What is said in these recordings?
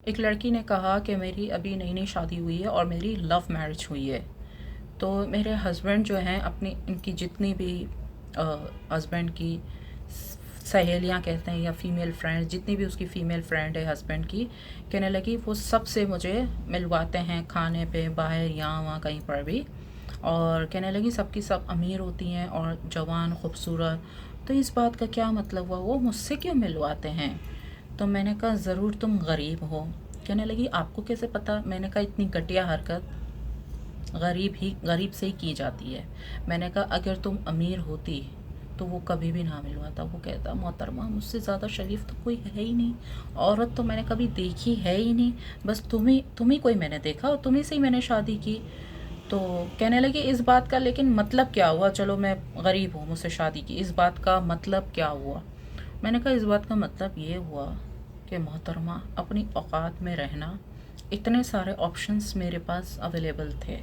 ایک لڑکی نے کہا کہ میری ابھی نئی نئی شادی ہوئی ہے اور میری لو میرج ہوئی ہے، تو میرے ہسبینڈ جو ہیں اپنی ان کی جتنی بھی ہسبینڈ کی سہیلیاں کہتے ہیں یا فیمیل فرینڈ، جتنی بھی اس کی فیمیل فرینڈ ہے ہسبینڈ کی، کہنے لگی وہ سب سے مجھے ملواتے ہیں کھانے پہ، باہر یہاں وہاں کہیں پر بھی، اور کہنے لگی سب کی سب امیر ہوتی ہیں اور جوان خوبصورت، تو اس بات کا کیا مطلب ہوا وہ مجھ سے کیوں ملواتے ہیں؟ تو میں نے کہا ضرور تم غریب ہو۔ کہنے لگی آپ کو کیسے پتہ؟ میں نے کہا اتنی گھٹیا حرکت غریب سے ہی کی جاتی ہے۔ میں نے کہا اگر تم امیر ہوتی تو وہ کبھی بھی نہ ملواتا۔ وہ کہتا محترمہ مجھ سے زیادہ شریف تو کوئی ہے ہی نہیں، عورت تو میں نے کبھی دیکھی ہے ہی نہیں، بس تم ہی کوئی میں نے دیکھا اور تمہیں سے ہی میں نے شادی کی۔ تو کہنے لگے اس بات کا لیکن مطلب کیا ہوا؟ چلو میں غریب ہوں، مجھ سے شادی کی، اس بات کا مطلب کیا ہوا؟ میں نے کہا اس بات کا مطلب یہ ہوا کہ محترمہ اپنی اوقات میں رہنا، اتنے سارے آپشنز میرے پاس اویلیبل تھے،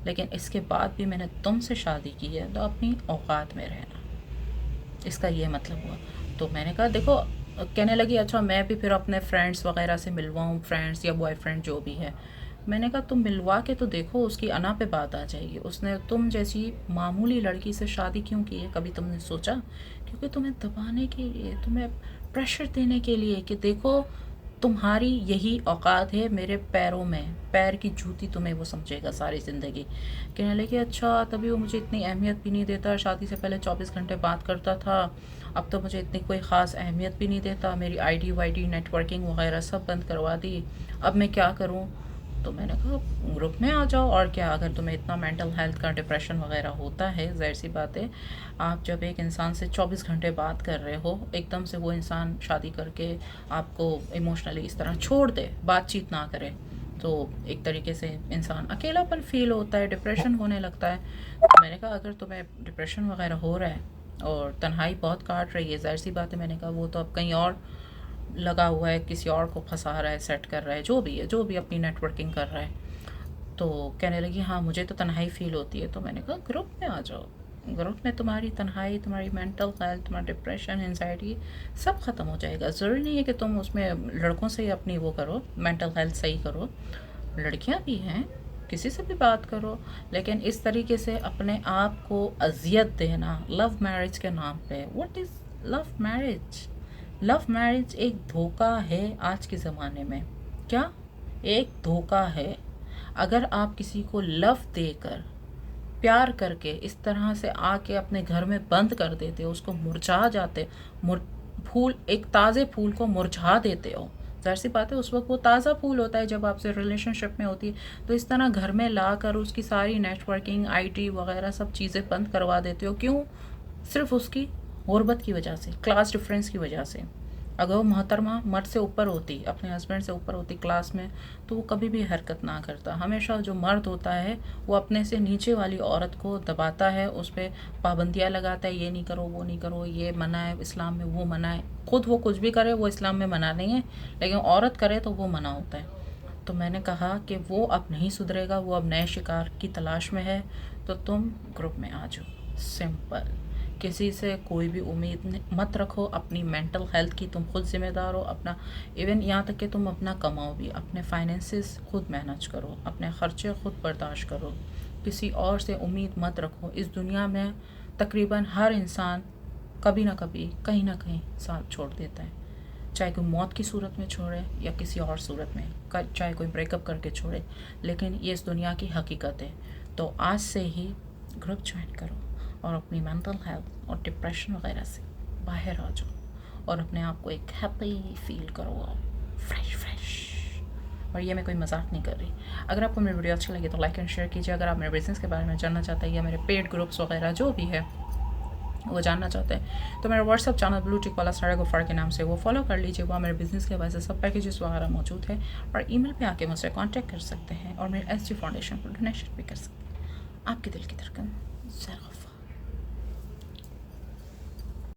لیکن اس کے بعد بھی میں نے تم سے شادی کی ہے تو اپنی اوقات میں رہنا، اس کا یہ مطلب ہوا۔ تو میں نے کہا دیکھو، کہنے لگی اچھا میں بھی پھر اپنے فرینڈس وغیرہ سے ملواؤں، فرینڈس یا بوائے فرینڈ جو بھی ہے۔ میں نے کہا تم ملوا کے تو دیکھو، اس کی انا پہ بات آ جائے گی۔ اس نے تم جیسی معمولی لڑکی سے شادی کیوں کی ہے؟ کبھی تم نے سوچا؟ کیونکہ تمہیں دبانے کے لیے، تمہیں پریشر دینے کے لیے کہ دیکھو تمہاری یہی اوقات ہے میرے پیروں میں، پیر کی جوتی تمہیں وہ سمجھے گا ساری زندگی۔ کہنے لگے اچھا تبھی وہ مجھے اتنی اہمیت بھی نہیں دیتا، شادی سے پہلے 24 گھنٹے بات کرتا تھا، اب تو مجھے اتنی کوئی خاص اہمیت بھی نہیں دیتا، میری I D Y D net working وغیرہ سب بند کروا دی، اب میں کیا کروں؟ تو میں نے کہا گروپ میں آ جاؤ، اور کیا، اگر تمہیں اتنا مینٹل ہیلتھ کا ڈپریشن وغیرہ ہوتا ہے، ظاہر سی بات ہے آپ جب ایک انسان سے 24 گھنٹے بات کر رہے ہو، ایک دم سے وہ انسان شادی کر کے آپ کو ایموشنلی اس طرح چھوڑ دے، بات چیت نہ کرے، تو ایک طریقے سے انسان اکیلا پن فیل ہوتا ہے، ڈپریشن ہونے لگتا ہے۔ تو میں نے کہا اگر تمہیں ڈپریشن وغیرہ ہو رہا ہے اور تنہائی بہت کاٹ رہی ہے، ظاہر سی بات ہے، میں نے کہا وہ تو اب کہیں اور لگا ہوا ہے، کسی اور کو پھنسا رہا ہے، سیٹ کر رہا ہے، جو بھی اپنی نیٹ ورکنگ کر رہا ہے۔ تو کہنے لگی ہاں مجھے تو تنہائی فیل ہوتی ہے۔ تو میں نے کہا گروپ میں آ جاؤ، گروپ میں تمہاری تنہائی، تمہاری مینٹل ہیلتھ، تمہارا ڈپریشن، انزائٹی سب ختم ہو جائے گا۔ ضروری نہیں ہے کہ تم اس میں لڑکوں سے ہی اپنی وہ کرو، مینٹل ہیلتھ صحیح کرو، لڑکیاں بھی ہیں، کسی سے بھی بات کرو، لیکن اس طریقے سے اپنے آپ کو اذیت دینا لو میرج کے نام پہ، what is love marriage? Love marriage ایک دھوکہ ہے آج کے زمانے میں۔ کیا؟ ایک دھوکہ ہے۔ اگر آپ کسی کو لو دے کر، پیار کر کے اس طرح سے آ کے اپنے گھر میں بند کر دیتے ہو، اس کو مرجھا جاتے، پھول، ایک تازے پھول کو مرجھا دیتے ہو، ظاہر سی بات ہے اس وقت وہ تازہ پھول ہوتا ہے جب آپ سے ریلیشن شپ میں ہوتی ہے، تو اس طرح گھر میں لا کر اس کی ساری نیٹ ورکنگ، آئی ٹی وغیرہ سب چیزیں بند کروا دیتے ہو، کیوں؟ صرف اس کی غربت کی وجہ سے، کلاس ڈفرینس کی وجہ سے۔ اگر وہ محترمہ مرد سے اوپر ہوتی، اپنے ہسبینڈ سے اوپر ہوتی کلاس میں، تو وہ کبھی بھی حرکت نہ کرتا۔ ہمیشہ جو مرد ہوتا ہے وہ اپنے سے نیچے والی عورت کو دباتا ہے، اس پہ پابندیاں لگاتا ہے، یہ نہیں کرو، وہ نہیں کرو، یہ منع ہے اسلام میں، وہ منع ہے۔ خود وہ کچھ بھی کرے وہ اسلام میں منع نہیں ہے، لیکن عورت کرے تو وہ منع ہوتا ہے۔ تو میں نے کہا کہ وہ اب نہیں سدھرے گا، وہ اب نئے شکار کی تلاش میں ہے، تو تم گروپ میں آ جاؤ، سمپل۔ کسی سے کوئی بھی امید مت رکھو، اپنی مینٹل ہیلتھ کی تم خود ذمہ دار ہو، اپنا ایون یہاں تک کہ تم اپنا کماؤ بھی، اپنے فائنینسز خود مینج کرو، اپنے خرچے خود برداشت کرو، کسی اور سے امید مت رکھو۔ اس دنیا میں تقریباً ہر انسان کبھی نہ کبھی کہیں نہ کہیں ساتھ چھوڑ دیتا ہے، چاہے کوئی موت کی صورت میں چھوڑے یا کسی اور صورت میں، چاہے کوئی بریک اپ کر کے چھوڑے، لیکن یہ اس دنیا کی حقیقت ہے۔ تو آج سے ہی گروپ جوائن کرو اور اپنی مینٹل ہیلتھ اور ڈپریشن وغیرہ سے باہر آ جاؤ، اور اپنے آپ کو ایک ہیپی فیل کرو، فریش فریش۔ اور یہ میں کوئی مذاق نہیں کر رہی۔ اگر آپ کو میری ویڈیو اچھی لگی تو لائک اینڈ شیئر کیجیے۔ اگر آپ میرے بزنس کے بارے میں جاننا چاہتے ہیں یا میرے پیڈ گروپس وغیرہ جو بھی ہے وہ جاننا چاہتے ہیں تو میرا واٹس ایپ چینل بلو ٹک والا سارے غفار کے نام سے وہ فالو کر لیجیے، وہاں میرے بزنس کے وجہ سے سب پیکیجز وغیرہ موجود ہے، اور ای میل پہ آ کے مجھ سے کانٹیکٹ کر سکتے ہیں، اور میرے ایس جی فاؤنڈیشن کو ڈونیشن بھی کر سکتے ہیں۔ آپ کے دل کی دھڑکن، زہر غفار۔